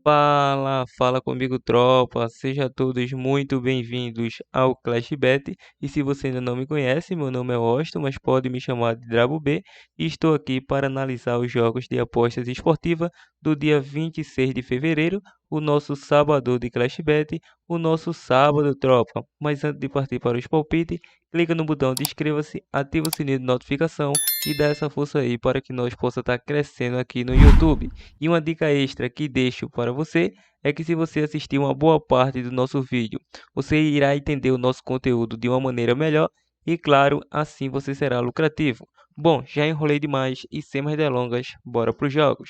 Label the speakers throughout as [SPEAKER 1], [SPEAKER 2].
[SPEAKER 1] Fala comigo, tropa. Sejam todos muito bem-vindos ao Clash Bet. E se você ainda não me conhece, meu nome é Austin, mas pode me chamar de Drabo B. E estou aqui para analisar os jogos de apostas esportiva do dia 26 de fevereiro, o nosso sábado de Clash Bet, o nosso sábado, tropa. Mas antes de partir para os palpites, clica no botão de inscreva-se, ativa o sininho de notificação e dá essa força aí para que nós possa estar crescendo aqui no YouTube. E uma dica extra que deixo para você é que se você assistir uma boa parte do nosso vídeo, você irá entender o nosso conteúdo de uma maneira melhor e, claro, assim você será lucrativo. Bom, já enrolei demais e sem mais delongas, bora para os jogos.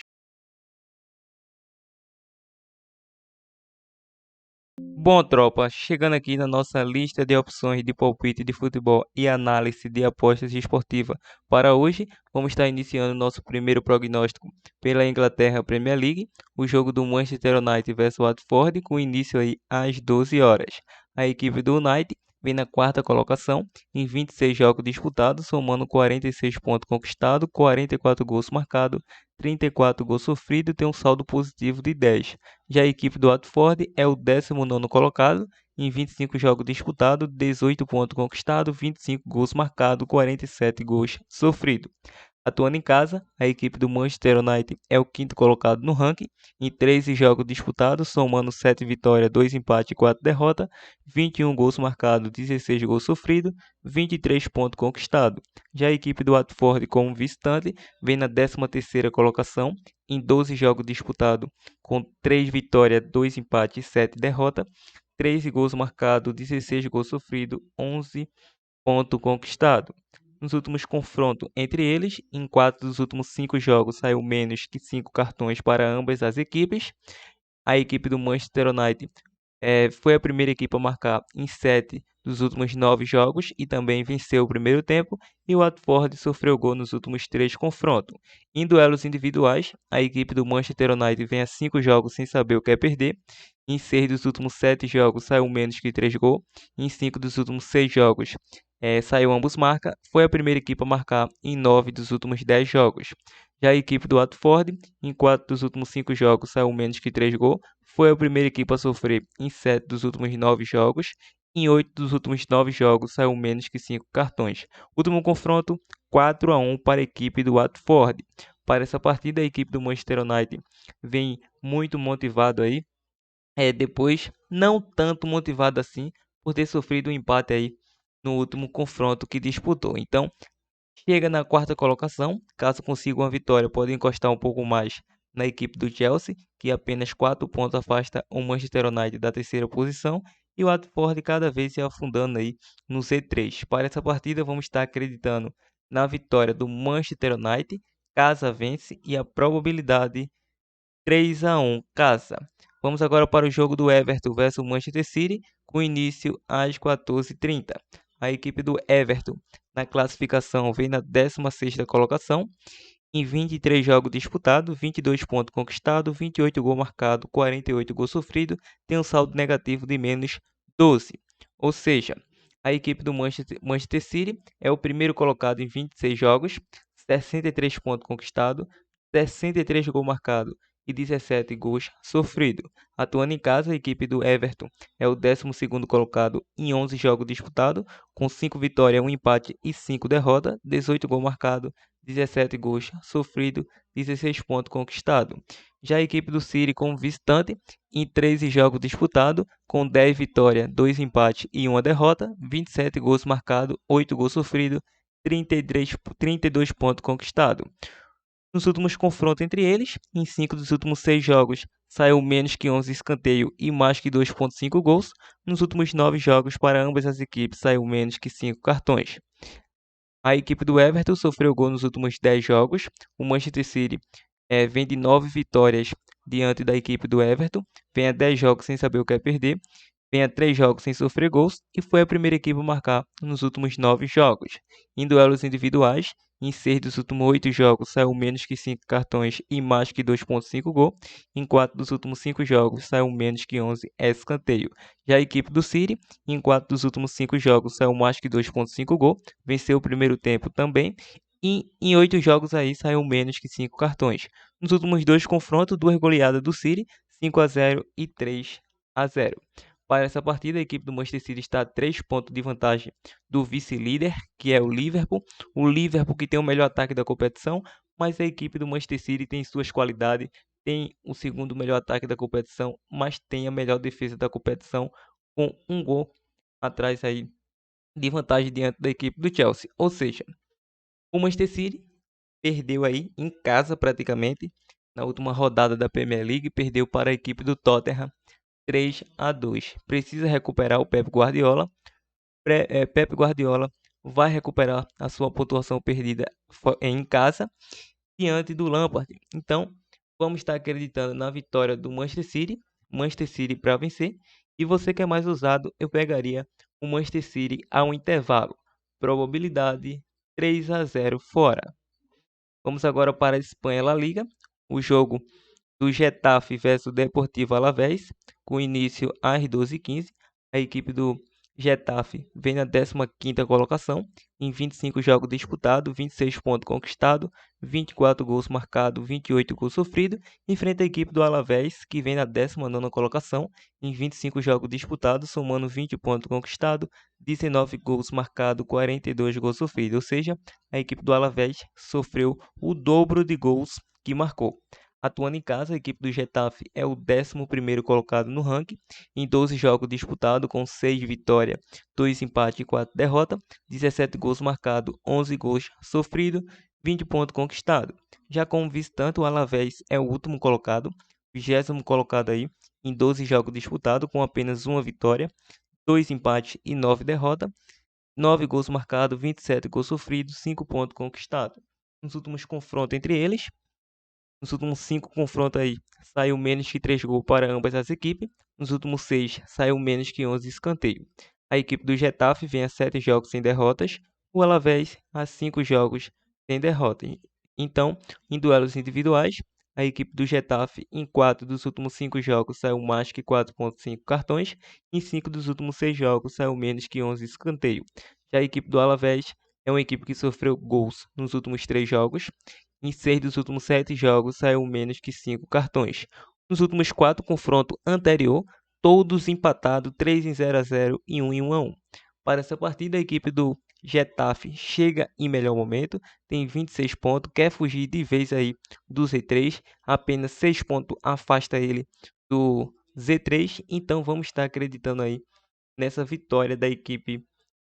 [SPEAKER 1] Bom, tropa, chegando aqui na nossa lista de opções de palpite de futebol e análise de apostas esportivas para hoje, vamos estar iniciando nosso primeiro prognóstico pela Inglaterra Premier League, o jogo do Manchester United versus Watford, com início aí às 12 horas. A equipe do United vem na quarta colocação em 26 jogos disputados, somando 46 pontos conquistados, 44 gols marcados, 34 gols sofridos e tem um saldo positivo de 10. Já a equipe do Watford é o 19º colocado, em 25 jogos disputados, 18 pontos conquistados, 25 gols marcados, 47 gols sofridos. Atuando em casa, a equipe do Manchester United é o quinto colocado no ranking, em 13 jogos disputados, somando 7 vitórias, 2 empates e 4 derrotas, 21 gols marcados, 16 gols sofridos, 23 pontos conquistados. Já a equipe do Watford, como visitante, vem na 13ª colocação, em 12 jogos disputados, com 3 vitórias, 2 empates e 7 derrotas, 13 gols marcados, 16 gols sofridos, 11 pontos conquistados. Nos últimos confrontos entre eles, em 4 dos últimos 5 jogos saiu menos que 5 cartões para ambas as equipes. A equipe do Manchester United foi a primeira equipe a marcar em 7 dos últimos 9 jogos e também venceu o primeiro tempo, e o Watford sofreu gol nos últimos 3 confrontos. Em duelos individuais, a equipe do Manchester United vem a 5 jogos sem saber o que é perder. Em 6 dos últimos 7 jogos saiu menos que 3 gols. Em 5 dos últimos 6 jogos saiu ambos marca. Foi a primeira equipe a marcar em 9 dos últimos 10 jogos. Já a equipe do Watford, em 4 dos últimos 5 jogos saiu menos que 3 gols. Foi a primeira equipe a sofrer em 7 dos últimos 9 jogos. Em 8 dos últimos 9 jogos saiu menos que 5 cartões. Último confronto, 4-1 para a equipe do Watford. Para essa partida, a equipe do Manchester United vem muito motivado aí. Depois, não tanto motivado assim, por ter sofrido um empate aí no último confronto que disputou. Então, chega na quarta colocação. Caso consiga uma vitória, pode encostar um pouco mais na equipe do Chelsea, que apenas 4 pontos afasta o Manchester United da terceira posição. E o Watford cada vez se afundando aí no Z3. Para essa partida, vamos estar acreditando na vitória do Manchester United, casa vence, e a probabilidade 3-1 casa. Vamos agora para o jogo do Everton versus Manchester City, com início às 14h30. A equipe do Everton na classificação vem na 16ª colocação, em 23 jogos disputados, 22 pontos conquistados, 28 gols marcados, 48 gols sofridos, tem um saldo negativo de menos 12. Ou seja, a equipe do Manchester City é o primeiro colocado em 26 jogos, 63 pontos conquistados, 63 gols marcados e 17 gols sofridos. Atuando em casa, a equipe do Everton é o 12º colocado em 11 jogos disputados, com 5 vitórias, 1 empate e 5 derrotas, 18 gols marcados, 17 gols sofridos, 16 pontos conquistados. Já a equipe do City, como visitante, em 13 jogos disputados, com 10 vitórias, 2 empates e 1 derrota, 27 gols marcados, 8 gols sofridos, 32 pontos conquistados. Nos últimos confrontos entre eles, em 5 dos últimos 6 jogos, saiu menos que 11 escanteios e mais que 2,5 gols. Nos últimos 9 jogos para ambas as equipes, saiu menos que 5 cartões. A equipe do Everton sofreu gol nos últimos 10 jogos. O Manchester City vem de 9 vitórias diante da equipe do Everton, vem a 10 jogos sem saber o que é perder, vem a 3 jogos sem sofrer gols e foi a primeira equipe a marcar nos últimos 9 jogos. Em duelos individuais, em 6 dos últimos 8 jogos saiu menos que 5 cartões e mais que 2,5 gols. Em 4 dos últimos 5 jogos saiu menos que 11 escanteio. Já a equipe do City, em 4 dos últimos 5 jogos saiu mais que 2,5 gols, venceu o primeiro tempo também. E em 8 jogos aí saiu menos que 5 cartões. Nos últimos 2 confrontos, 2 goleadas do City, 5-0 e 3-0. Para essa partida, a equipe do Manchester City está a 3 pontos de vantagem do vice-líder, que é o Liverpool. O Liverpool que tem o melhor ataque da competição, mas a equipe do Manchester City tem suas qualidades, tem o segundo melhor ataque da competição, mas tem a melhor defesa da competição, com um gol atrás aí de vantagem diante da equipe do Chelsea. Ou seja, o Manchester City perdeu aí em casa praticamente na última rodada da Premier League, perdeu para a equipe do Tottenham 3-2. Precisa recuperar o Pep Guardiola. Pep Guardiola vai recuperar a sua pontuação perdida em casa diante do Lampard. Então, vamos estar acreditando na vitória do Manchester City para vencer. E você que é mais ousado, eu pegaria o Manchester City ao intervalo. Probabilidade 3-0 fora. Vamos agora para a Espanha La Liga. O jogo do Getafe versus Deportivo Alavés, com início às 12h15. A equipe do Getafe vem na 15ª colocação, em 25 jogos disputados, 26 pontos conquistados, 24 gols marcados, 28 gols sofridos, enfrenta a equipe do Alavés, que vem na 19ª colocação, em 25 jogos disputados, somando 20 pontos conquistados, 19 gols marcados, 42 gols sofridos, ou seja, a equipe do Alavés sofreu o dobro de gols que marcou. Atuando em casa, a equipe do Getafe é o 11º colocado no ranking, em 12 jogos disputados, com 6 vitórias, 2 empates e 4 derrotas, 17 gols marcados, 11 gols sofridos, 20 pontos conquistados. Já como visitante, o Alavés é o último colocado, 20º colocado aí, em 12 jogos disputados, com apenas uma vitória, 2 empates e 9 derrotas, 9 gols marcados, 27 gols sofridos, 5 pontos conquistados. Nos últimos confrontos entre eles, nos últimos 5 confrontos aí, saiu menos que 3 gols para ambas as equipes. Nos últimos 6, saiu menos que 11 escanteios. A equipe do Getafe vem a 7 jogos sem derrotas. O Alavés a 5 jogos sem derrota. Então, em duelos individuais, a equipe do Getafe, em 4 dos últimos 5 jogos, saiu mais que 4,5 cartões. Em 5 dos últimos 6 jogos, saiu menos que 11 escanteios. Já a equipe do Alavés é uma equipe que sofreu gols nos últimos 3 jogos. Em 6 dos últimos 7 jogos, saiu menos que 5 cartões. Nos últimos 4 confrontos anterior, todos empatados, 3 em 0-0 e 1 em 1-1. Para essa partida, a equipe do Getafe chega em melhor momento, tem 26 pontos, quer fugir de vez aí do Z3, apenas 6 pontos afasta ele do Z3, então vamos estar acreditando aí nessa vitória da equipe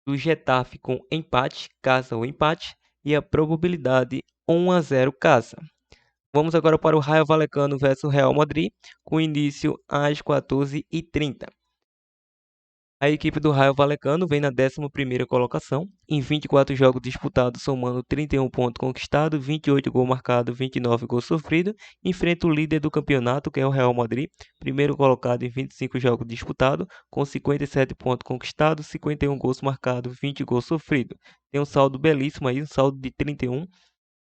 [SPEAKER 1] do Getafe com empate, caso o empate, e a probabilidade 1-0 caso. Vamos agora para o Rayo Vallecano versus Real Madrid, com início às 14h30. A equipe do Rayo Vallecano vem na 11ª colocação, em 24 jogos disputados, somando 31 pontos conquistados, 28 gols marcados, 29 gols sofridos. Enfrenta o líder do campeonato, que é o Real Madrid, primeiro colocado em 25 jogos disputados, com 57 pontos conquistados, 51 gols marcados, 20 gols sofridos. Tem um saldo belíssimo aí, um saldo de 31.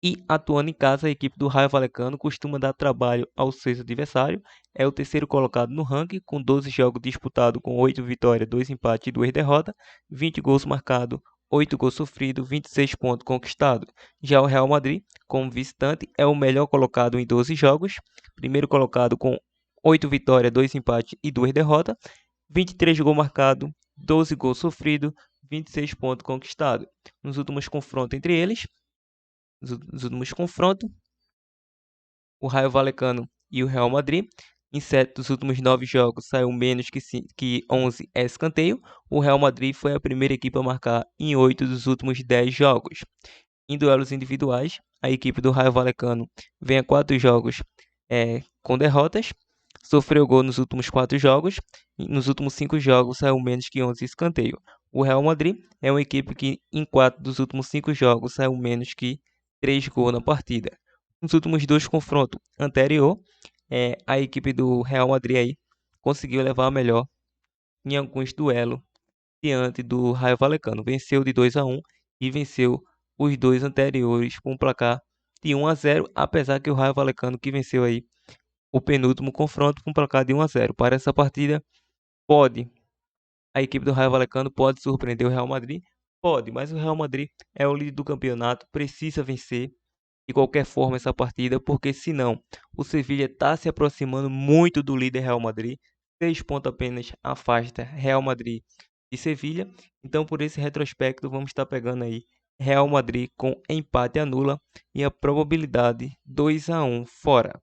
[SPEAKER 1] E atuando em casa, a equipe do Rayo Vallecano costuma dar trabalho ao seu adversário. É o terceiro colocado no ranking, com 12 jogos disputados, com 8 vitórias, 2 empates e 2 derrotas, 20 gols marcados, 8 gols sofridos, 26 pontos conquistados. Já o Real Madrid, como visitante, é o melhor colocado em 12 jogos, primeiro colocado com 8 vitórias, 2 empates e 2 derrotas, 23 gols marcados, 12 gols sofridos, 26 pontos conquistados. Nos últimos confrontos entre eles, nos últimos confrontos, o Rayo Vallecano e o Real Madrid. Em 7 dos últimos 9 jogos, saiu menos que 11 escanteio. O Real Madrid foi a primeira equipe a marcar em 8 dos últimos 10 jogos. Em duelos individuais, a equipe do Rayo Vallecano vem a 4 jogos com derrotas. Sofreu gol nos últimos 4 jogos. Nos últimos 5 jogos, saiu menos que 11 escanteio. O Real Madrid é uma equipe que em 4 dos últimos 5 jogos, saiu menos que 3 gols na partida. Nos últimos 2 confrontos anterior, a equipe do Real Madrid aí conseguiu levar a melhor em alguns duelos diante do Rayo Vallecano. Venceu de 2-1 e venceu os 2 anteriores com um placar de 1-0, apesar que o Rayo Vallecano que venceu aí o penúltimo confronto com um placar de 1-0. Para essa partida, a equipe do Rayo Vallecano pode surpreender o Real Madrid? Pode, mas o Real Madrid é o líder do campeonato, precisa vencer. de qualquer forma essa partida, porque senão o Sevilla está se aproximando muito do líder Real Madrid. 6 pontos apenas afasta Real Madrid e Sevilla. Então, por esse retrospecto, vamos estar pegando aí Real Madrid com empate anula e a probabilidade 2-1 fora.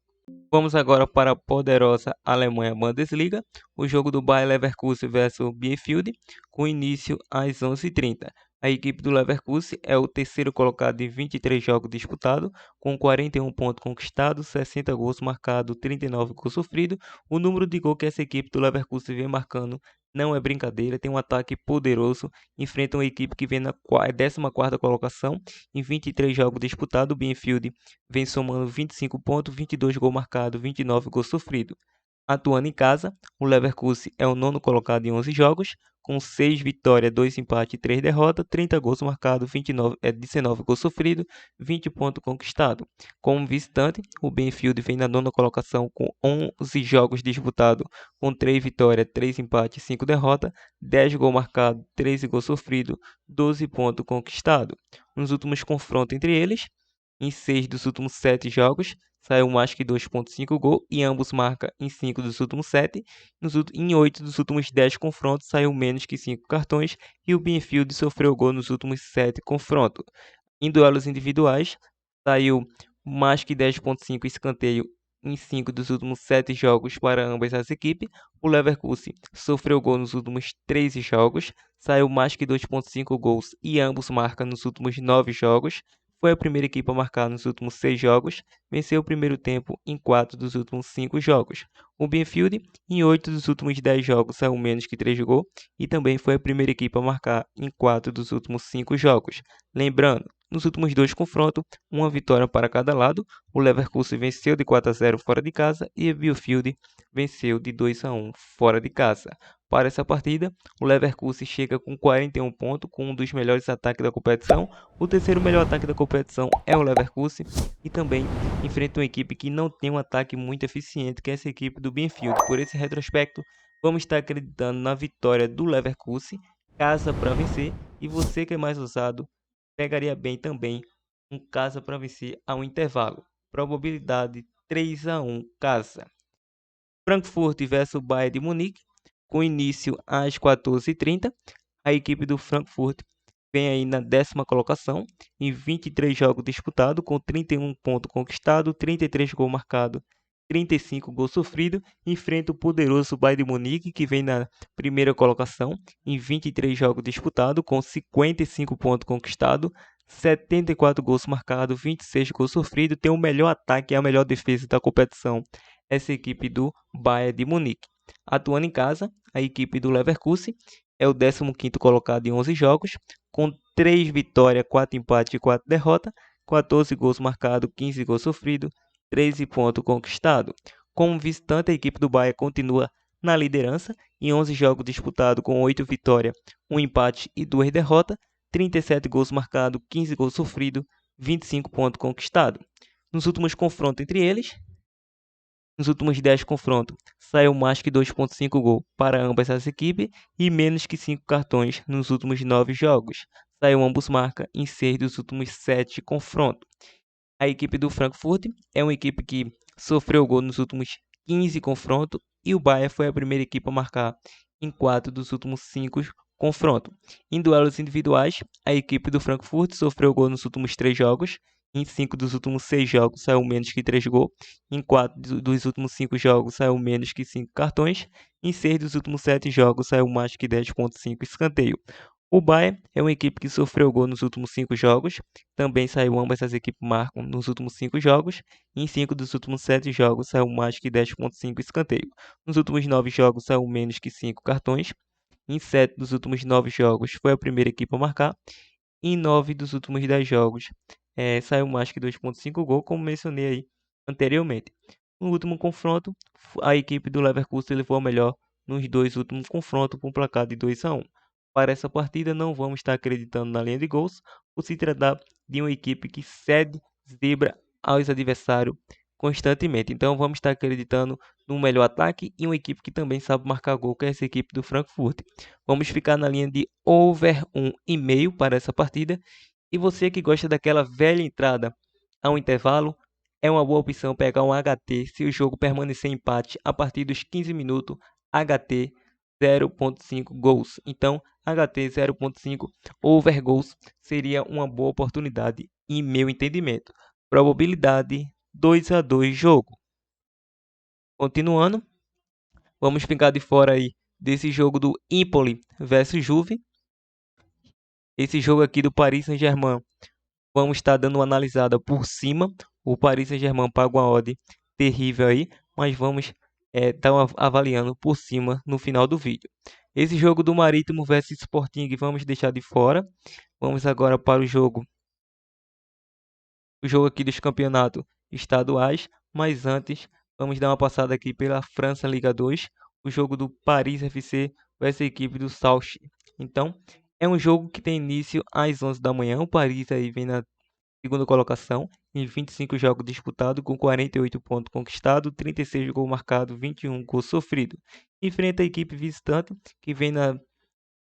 [SPEAKER 1] Vamos agora para a poderosa Alemanha Bundesliga, o jogo do Bayer Leverkusen versus Bielefeld, com início às 11h30. A equipe do Leverkusen é o terceiro colocado em 23 jogos disputados, com 41 pontos conquistados, 60 gols marcados, 39 gols sofridos. O número de gols que essa equipe do Leverkusen vem marcando não é brincadeira, tem um ataque poderoso, enfrenta uma equipe que vem na 14ª colocação em 23 jogos disputados. O Bielefeld vem somando 25 pontos, 22 gols marcados, 29 gols sofridos. Atuando em casa, o Leverkusen é o nono colocado em 11 jogos, com 6 vitórias, 2 empates e 3 derrotas, 30 gols marcados, 19 gols sofridos, 20 pontos conquistados. Como visitante, o Bielefeld vem na nona colocação com 11 jogos disputados, com 3 vitórias, 3 empates e 5 derrotas, 10 gols marcados, 13 gols sofridos, 12 pontos conquistados. Nos últimos confrontos entre eles, em 6 dos últimos 7 jogos, saiu mais que 2.5 gols e ambos marcam em 5 dos últimos 7. Em 8 dos últimos 10 confrontos, saiu menos que 5 cartões e o Bielefeld sofreu gol nos últimos 7 confrontos. Em duelos individuais, saiu mais que 10.5 escanteio em 5 dos últimos 7 jogos para ambas as equipes. O Leverkusen sofreu gol nos últimos 13 jogos, saiu mais que 2.5 gols e ambos marcam nos últimos 9 jogos. Foi a primeira equipe a marcar nos últimos 6 jogos, venceu o primeiro tempo em 4 dos últimos 5 jogos. O Bielefeld, em 8 dos últimos 10 jogos, saiu menos que 3 gols e também foi a primeira equipe a marcar em 4 dos últimos 5 jogos. Lembrando, nos últimos 2 confrontos, uma vitória para cada lado. O Leverkusen venceu de 4-0 fora de casa e o Bielefeld venceu de 2-1 fora de casa. Para essa partida, o Leverkusen chega com 41 pontos, com um dos melhores ataques da competição. O terceiro melhor ataque da competição é o Leverkusen e também enfrenta uma equipe que não tem um ataque muito eficiente, que é essa equipe do Bielefeld. Por esse retrospecto, vamos estar acreditando na vitória do Leverkusen, casa para vencer, e você que é mais ousado, pegaria bem também um casa para vencer ao intervalo. Probabilidade 3-1 casa. Frankfurt versus Bayern de Munique, com início às 14h30. A equipe do Frankfurt vem aí na 10ª colocação, em 23 jogos disputados, com 31 pontos conquistados, 33 gols marcados, 35 gols sofridos. Enfrenta o poderoso Bayern de Munique, que vem na primeira colocação, em 23 jogos disputados, com 55 pontos conquistados, 74 gols marcados, 26 gols sofridos. Tem o melhor ataque e a melhor defesa da competição, essa equipe do Bayern de Munique. Atuando em casa, a equipe do Leverkusen é o 15º colocado em 11 jogos, com 3 vitórias, 4 empates e 4 derrotas, 14 gols marcados, 15 gols sofridos, 13 pontos conquistados. Como visitante, a equipe do Bayern continua na liderança, em 11 jogos disputados, com 8 vitórias, 1 empate e 2 derrotas, 37 gols marcados, 15 gols sofridos, 25 pontos conquistados. Nos últimos confrontos entre eles, nos últimos 10 confrontos, saiu mais que 2.5 gols para ambas as equipes e menos que 5 cartões nos últimos 9 jogos. Saiu ambos marca em 6 dos últimos 7 confrontos. A equipe do Frankfurt é uma equipe que sofreu gol nos últimos 15 confrontos e o Bayern foi a primeira equipe a marcar em 4 dos últimos 5 confrontos. Em duelos individuais, a equipe do Frankfurt sofreu gol nos últimos 3 jogos. Em 5 dos últimos 6 jogos saiu menos que 3 gols. Em 4 dos últimos 5 jogos saiu menos que 5 cartões. Em 6 dos últimos 7 jogos saiu mais que 10.5 escanteio. O Bayern é uma equipe que sofreu gol nos últimos 5 jogos. Também saiu ambas as equipes marcam nos últimos 5 jogos. Em 5 dos últimos 7 jogos saiu mais que 10.5 escanteio. Nos últimos 9 jogos saiu menos que 5 cartões. Em 7 dos últimos 9 jogos foi a primeira equipe a marcar. Em 9 dos últimos 10 jogos saiu mais que 2.5 gols, como mencionei aí anteriormente. No último confronto, a equipe do Leverkusen levou a melhor nos 2 últimos confrontos com um placar de 2-1. Para essa partida não vamos estar acreditando na linha de gols, por se tratar de uma equipe que cede zebra aos adversários constantemente. Então vamos estar acreditando no melhor ataque e uma equipe que também sabe marcar gol, que é essa equipe do Frankfurt. Vamos ficar na linha de over 1,5 para essa partida. E você que gosta daquela velha entrada ao intervalo, é uma boa opção pegar um HT se o jogo permanecer empate a partir dos 15 minutos, HT 0.5 gols. Então, HT 0.5 over gols seria uma boa oportunidade, em meu entendimento. Probabilidade 2-2 jogo. Continuando, vamos ficar de fora aí desse jogo do Empoli versus Juve. Esse jogo aqui do Paris Saint-Germain, vamos estar dando uma analisada por cima. O Paris Saint-Germain paga uma odd terrível aí, mas vamos estar avaliando por cima no final do vídeo. Esse jogo do Marítimo versus Sporting vamos deixar de fora. Vamos agora para o jogo aqui dos campeonatos estaduais, mas antes vamos dar uma passada aqui pela França Liga 2, o jogo do Paris FC versus a equipe do Souchy. Então, é um jogo que tem início às 11 da manhã. O Paris aí vem na segunda colocação em 25 jogos disputados, com 48 pontos conquistados, 36 gols marcados, 21 gols sofridos. Enfrenta a equipe visitante, que vem na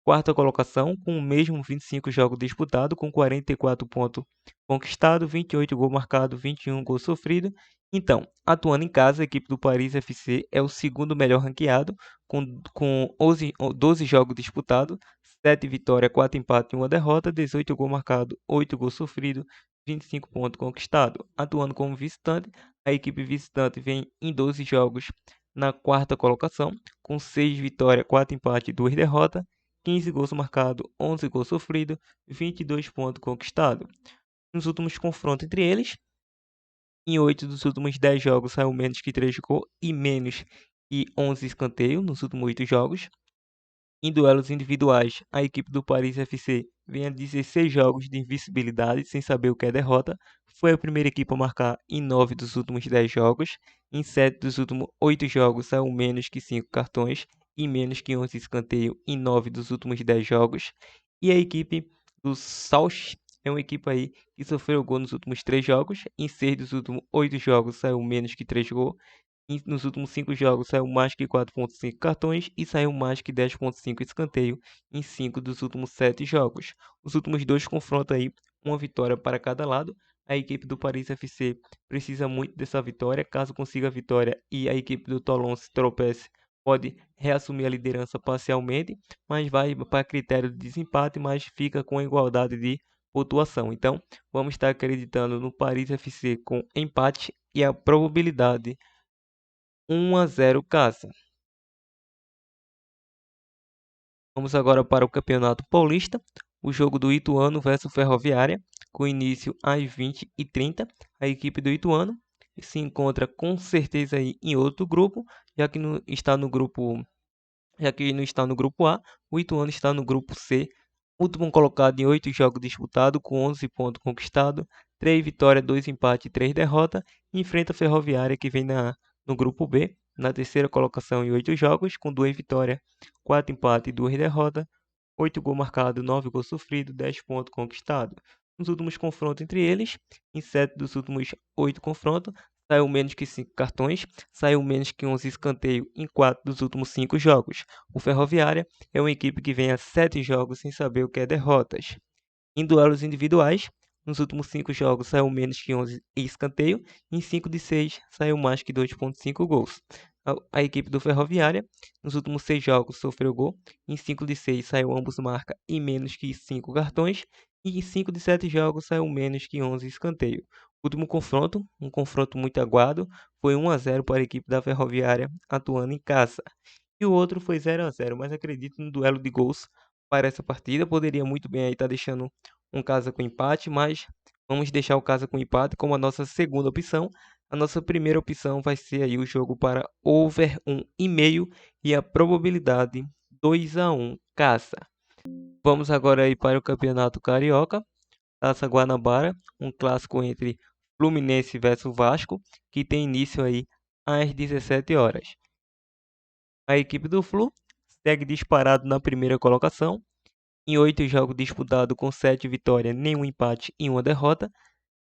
[SPEAKER 1] quarta colocação, com o mesmo 25 jogos disputados, com 44 pontos conquistados, 28 gols marcados, 21 gols sofridos. Então, atuando em casa, a equipe do Paris FC é o segundo melhor ranqueado, com 12 jogos disputados, 7 vitórias, 4 empates e 1 derrota, 18 gols marcados, 8 gols sofridos, 25 pontos conquistados. Atuando como visitante, a equipe visitante vem em 12 jogos na quarta colocação, com 6 vitórias, 4 empates e 2 derrotas, 15 gols marcados, 11 gols sofridos, 22 pontos conquistados. Nos últimos confrontos entre eles, em 8 dos últimos 10 jogos saiu menos que 3 gols e menos que 11 escanteios nos últimos 8 jogos. Em duelos individuais, a equipe do Paris FC vem a 16 jogos de invencibilidade, sem saber o que é derrota. Foi a primeira equipe a marcar em 9 dos últimos 10 jogos. Em 7 dos últimos 8 jogos saiu menos que 5 cartões e menos que 11 escanteios em 9 dos últimos 10 jogos. E a equipe do Souchy é uma equipe aí que sofreu gol nos últimos 3 jogos. Em 6 dos últimos 8 jogos saiu menos que 3 gols. Nos últimos 5 jogos saiu mais que 4.5 cartões e saiu mais que 10.5 escanteio em 5 dos últimos 7 jogos. Os últimos 2 confrontos aí, uma vitória para cada lado. A equipe do Paris FC precisa muito dessa vitória. Caso consiga a vitória e a equipe do Toulon se tropece, pode reassumir a liderança parcialmente, mas vai para critério de desempate, mas fica com a igualdade de pontuação. Então, vamos estar acreditando no Paris FC com empate e a probabilidade 1-0 casa. Vamos agora para o Campeonato Paulista, o jogo do Ituano versus Ferroviária, com início às 20h30. A equipe do Ituano se encontra com certeza aí em outro grupo, já que não está no grupo A, o Ituano está no grupo C, último colocado em 8 jogos disputados, com 11 pontos conquistados, 3 vitórias, 2 empates e 3 derrotas. Enfrenta a Ferroviária, que vem no grupo B, na terceira colocação em 8 jogos, com 2 vitórias, 4 empates e 2 derrotas, 8 gols marcados, 9 gols sofridos, 10 pontos conquistados. Nos últimos confrontos entre eles, em 7 dos últimos 8 confrontos, saiu menos que 5 cartões, saiu menos que 11 escanteios em 4 dos últimos 5 jogos. O Ferroviária é uma equipe que vem a 7 jogos sem saber o que é derrotas. Em duelos individuais, nos últimos 5 jogos saiu menos que 11 escanteio, em 5 de 6 saiu mais que 2.5 gols. A equipe do Ferroviária, nos últimos 6 jogos, sofreu gol, em 5 de 6 saiu ambos marca e menos que 5 cartões, e em 5 de 7 jogos saiu menos que 11 escanteio. Último confronto, um confronto muito aguado, foi 1-0 para a equipe da Ferroviária, atuando em casa. E o outro foi 0-0, mas acredito no duelo de gols para essa partida. Poderia muito bem aí estar deixando um casa com empate, mas vamos deixar o casa com empate como a nossa segunda opção. A nossa primeira opção vai ser aí o jogo para over 1,5 e a probabilidade 2-1 casa. Vamos agora aí para o Campeonato Carioca, Taça Guanabara, um clássico entre Fluminense versus Vasco, que tem início aí às 17 horas. A equipe do Flu segue disparado na primeira colocação, em 8 jogos disputados com 7 vitórias, nenhum empate e 1 derrota,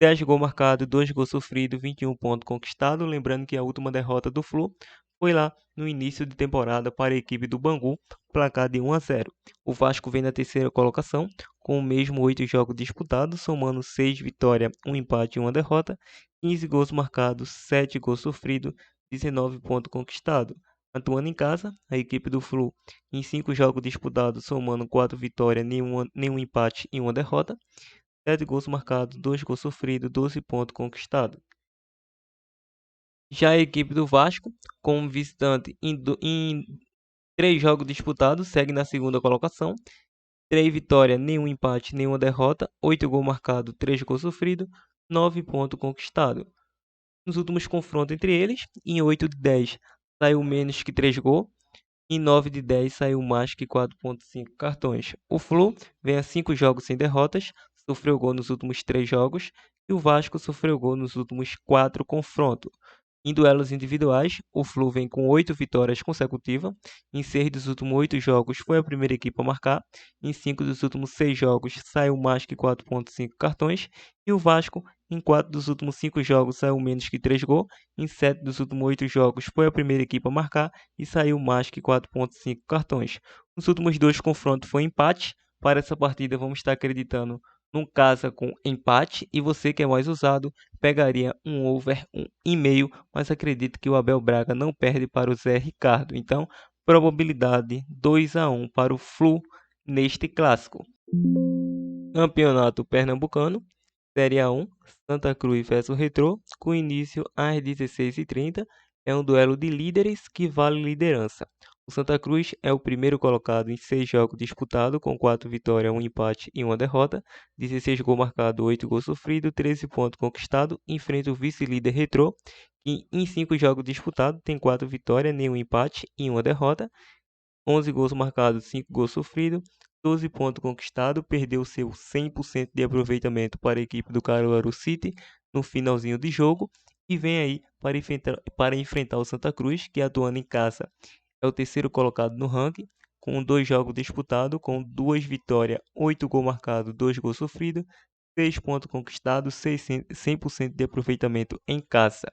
[SPEAKER 1] 10 gols marcados, 2 gols sofridos, 21 pontos conquistados. Lembrando que a última derrota do Flu foi lá no início de temporada para a equipe do Bangu, placar de 1-0. O Vasco vem na terceira colocação com o mesmo 8 jogos disputados, somando 6 vitórias, 1 empate e 1 derrota, 15 gols marcados, 7 gols sofridos, 19 pontos conquistados. Atuando em casa, a equipe do Flu, em 5 jogos disputados, somando 4 vitórias, nenhum empate e 1 derrota, 7 gols marcados, 2 gols sofridos, 12 pontos conquistados. Já a equipe do Vasco, como visitante em 3 jogos disputados, segue na segunda colocação. 3 vitórias, nenhum empate, nenhuma derrota, 8 gols marcados, 3 gols sofridos, 9 pontos conquistados. Nos últimos confrontos entre eles, em 8 de 10 saiu menos que 3 gols, em 9 de 10 saiu mais que 4,5 cartões. O Flu vem a 5 jogos sem derrotas, sofreu gol nos últimos 3 jogos, e o Vasco sofreu gol nos últimos 4 confrontos. Em duelos individuais, o Flu vem com 8 vitórias consecutivas. Em 6 dos últimos 8 jogos foi a primeira equipe a marcar. Em 5 dos últimos 6 jogos saiu mais que 4,5 cartões. E o Vasco, em 4 dos últimos 5 jogos, saiu menos que 3 gols. Em 7 dos últimos 8 jogos foi a primeira equipe a marcar e saiu mais que 4,5 cartões. Nos últimos 2 confrontos foi empate. Para essa partida vamos estar acreditando num casa com empate, e você que é mais usado pegaria um over 1,5, mas acredito que o Abel Braga não perde para o Zé Ricardo. Então, probabilidade 2-1 para o Flu neste clássico. Campeonato Pernambucano, Série A1, Santa Cruz versus Retrô, com início às 16h30. É um duelo de líderes que vale liderança. O Santa Cruz é o primeiro colocado em 6 jogos disputados, com 4 vitórias, 1 empate e 1 derrota, 16 gols marcados, 8 gols sofridos, 13 pontos conquistados. Enfrenta o vice-líder Retrô, que em 5 jogos disputados tem 4 vitórias, nenhum empate e 1 derrota, 11 gols marcados, 5 gols sofridos, 12 pontos conquistados. Perdeu seu 100% de aproveitamento para a equipe do Caruaru City no finalzinho de jogo, e vem aí para enfrentar o Santa Cruz, que atuando em casa é o terceiro colocado no ranking, com 2 jogos disputados, com 2 vitórias, 8 gols marcados, 2 gols sofridos, 6 pontos conquistados, 100% de aproveitamento em casa.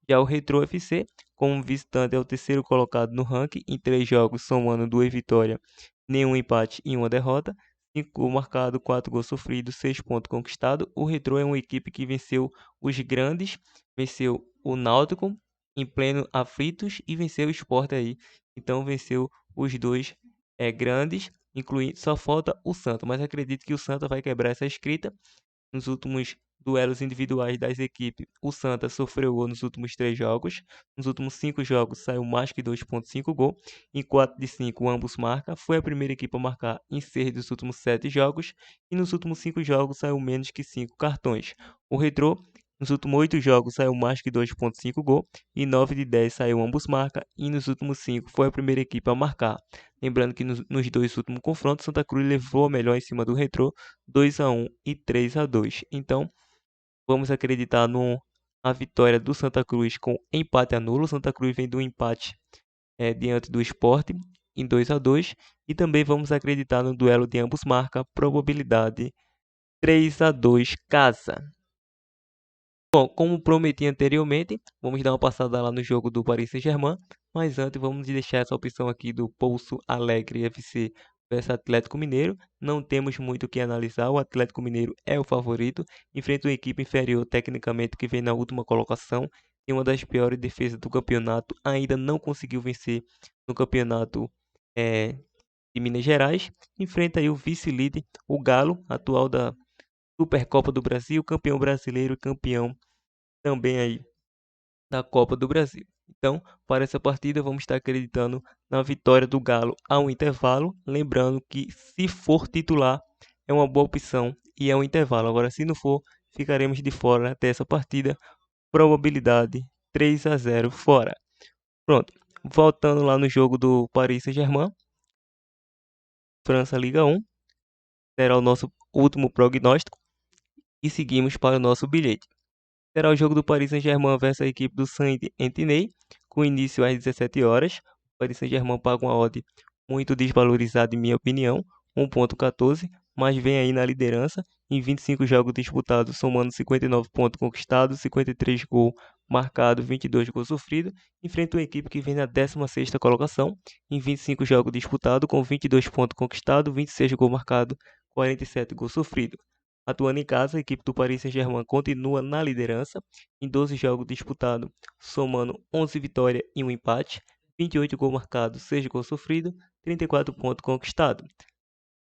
[SPEAKER 1] Já o Retrô FC, como visitante, é o terceiro colocado no ranking, em 3 jogos, somando 2 vitórias, nenhum empate e 1 derrota, 5 gols marcados, 4 gols sofridos, 6 pontos conquistados. O Retrô é uma equipe que venceu os grandes, venceu o Náutico em pleno aflitos e venceu o Sport aí. Então venceu os dois grandes, incluindo, só falta o Santa, mas acredito que o Santa vai quebrar essa escrita. Nos últimos duelos individuais das equipes, o Santa sofreu gol nos últimos 3 jogos. Nos últimos 5 jogos saiu mais que 2,5 gol. Em 4 de 5 ambos marcam. Foi a primeira equipe a marcar em 6 dos últimos 7 jogos. E nos últimos 5 jogos saiu menos que 5 cartões. O Retrô, nos últimos 8 jogos saiu mais que 2,5 gol. E 9 de 10 saiu ambos marcam. E nos últimos 5 foi a primeira equipe a marcar. Lembrando que nos 2 últimos confrontos, Santa Cruz levou a melhor em cima do Retrô, 2-1 e 3-2. Então, vamos acreditar na vitória do Santa Cruz com empate a nulo. Santa Cruz vem do empate diante do Sport em 2-2. E também vamos acreditar no duelo de ambos marca, probabilidade 3-2 casa. Bom, como prometi anteriormente, vamos dar uma passada lá no jogo do Paris Saint-Germain, mas antes vamos deixar essa opção aqui do Pouso Alegre FC versus Atlético Mineiro. Não temos muito o que analisar, o Atlético Mineiro é o favorito, enfrenta uma equipe inferior tecnicamente que vem na última colocação, tem uma das piores defesas do campeonato, ainda não conseguiu vencer no campeonato de Minas Gerais, enfrenta aí o vice-líder, o Galo, atual da Supercopa do Brasil, campeão brasileiro e campeão também aí da Copa do Brasil. Então, para essa partida, vamos estar acreditando na vitória do Galo ao intervalo. Lembrando que, se for titular, é uma boa opção e é um intervalo. Agora, se não for, ficaremos de fora dessa partida. Probabilidade 3-0 fora. Pronto. Voltando lá no jogo do Paris Saint-Germain, França Liga 1, será o nosso último prognóstico e seguimos para o nosso bilhete. Será o jogo do Paris Saint-Germain versus a equipe do Saint-Étienne, com início às 17 horas. O Paris Saint-Germain paga uma odd muito desvalorizada, em minha opinião, 1,14, mas vem aí na liderança em 25 jogos disputados, somando 59 pontos conquistados, 53 gols marcados, 22 gols sofridos. Enfrenta uma equipe que vem na 16ª colocação em 25 jogos disputados, com 22 pontos conquistados, 26 gols marcados, 47 gols sofridos. Atuando em casa, a equipe do Paris Saint-Germain continua na liderança em 12 jogos disputados, somando 11 vitórias e um empate, 28 gols marcados, 6 gols sofridos, 34 pontos conquistados.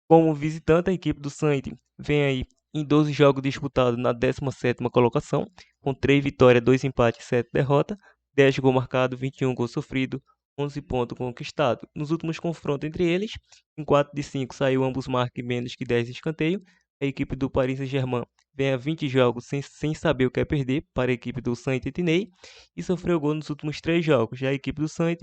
[SPEAKER 1] Como visitante, a equipe do Saint vem aí em 12 jogos disputados na 17ª colocação, com 3 vitórias, 2 empates e 7 derrotas, 10 gols marcados, 21 gols sofridos, 11 pontos conquistados. Nos últimos confrontos entre eles, em 4 de 5 saiu ambos marcas menos que 10 escanteios. A equipe do Paris Saint-Germain vem a 20 jogos sem saber o que é perder para a equipe do Saint-Étienne e sofreu gol nos últimos 3 jogos. Já a equipe do Saint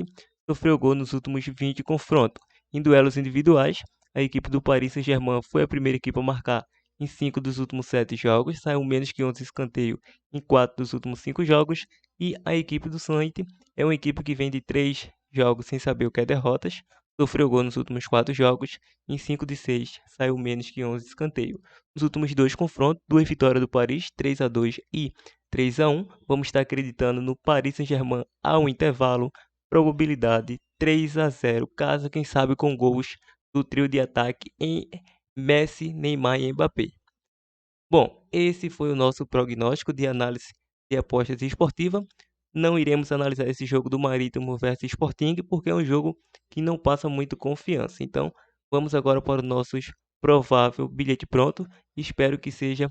[SPEAKER 1] sofreu gol nos últimos 20 confrontos. Em duelos individuais, a equipe do Paris Saint-Germain foi a primeira equipe a marcar em 5 dos últimos 7 jogos, saiu menos que 11 escanteios em 4 dos últimos 5 jogos, e a equipe do Saint é uma equipe que vem de 3 jogos sem saber o que é derrotas, sofreu gol nos últimos 4 jogos, em 5 de 6 saiu menos que 11 escanteios. Nos últimos 2 confrontos, 2 vitórias do Paris, 3-2 e 3-1, vamos estar acreditando no Paris Saint-Germain ao intervalo, probabilidade 3-0, caso quem sabe com gols do trio de ataque em Messi, Neymar e Mbappé. Bom, esse foi o nosso prognóstico de análise de apostas esportiva. Não iremos analisar esse jogo do Marítimo versus Sporting, porque é um jogo que não passa muito confiança. Então, vamos agora para o nosso provável bilhete pronto. Espero que seja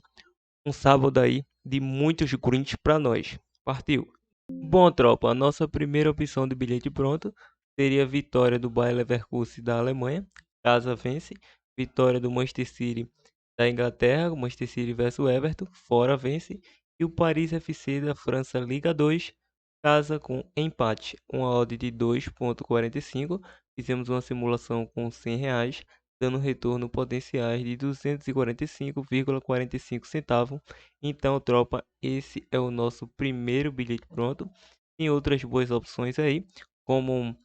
[SPEAKER 1] um sábado aí de muitos greens para nós. Partiu! Bom, tropa, a nossa primeira opção de bilhete pronto seria a vitória do Bayer Leverkusen da Alemanha, casa vence, vitória do Manchester City da Inglaterra, Manchester City versus Everton, fora vence, e o Paris FC da França Liga 2, casa com empate, uma odd de 2,45, fizemos uma simulação com R$100, dando retorno potenciais de 245,45 centavos. Então, tropa, esse é o nosso primeiro bilhete pronto. Tem outras boas opções aí, como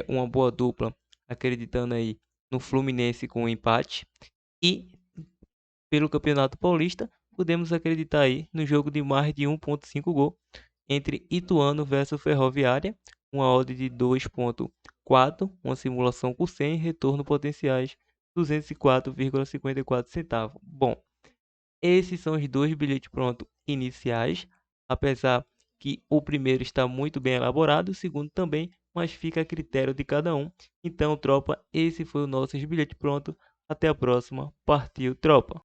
[SPEAKER 1] uma boa dupla, acreditando aí no Fluminense com empate, e pelo Campeonato Paulista, podemos acreditar aí no jogo de mais de 1,5 gol entre Ituano versus Ferroviária, uma odd de 2,4, uma simulação com 100, retorno potenciais 204,54 centavos. Bom, esses são os dois bilhetes prontos iniciais, apesar que o primeiro está muito bem elaborado, o segundo também, mas fica a critério de cada um. Então, tropa, esse foi o nosso bilhete pronto. Até a próxima. Partiu, tropa!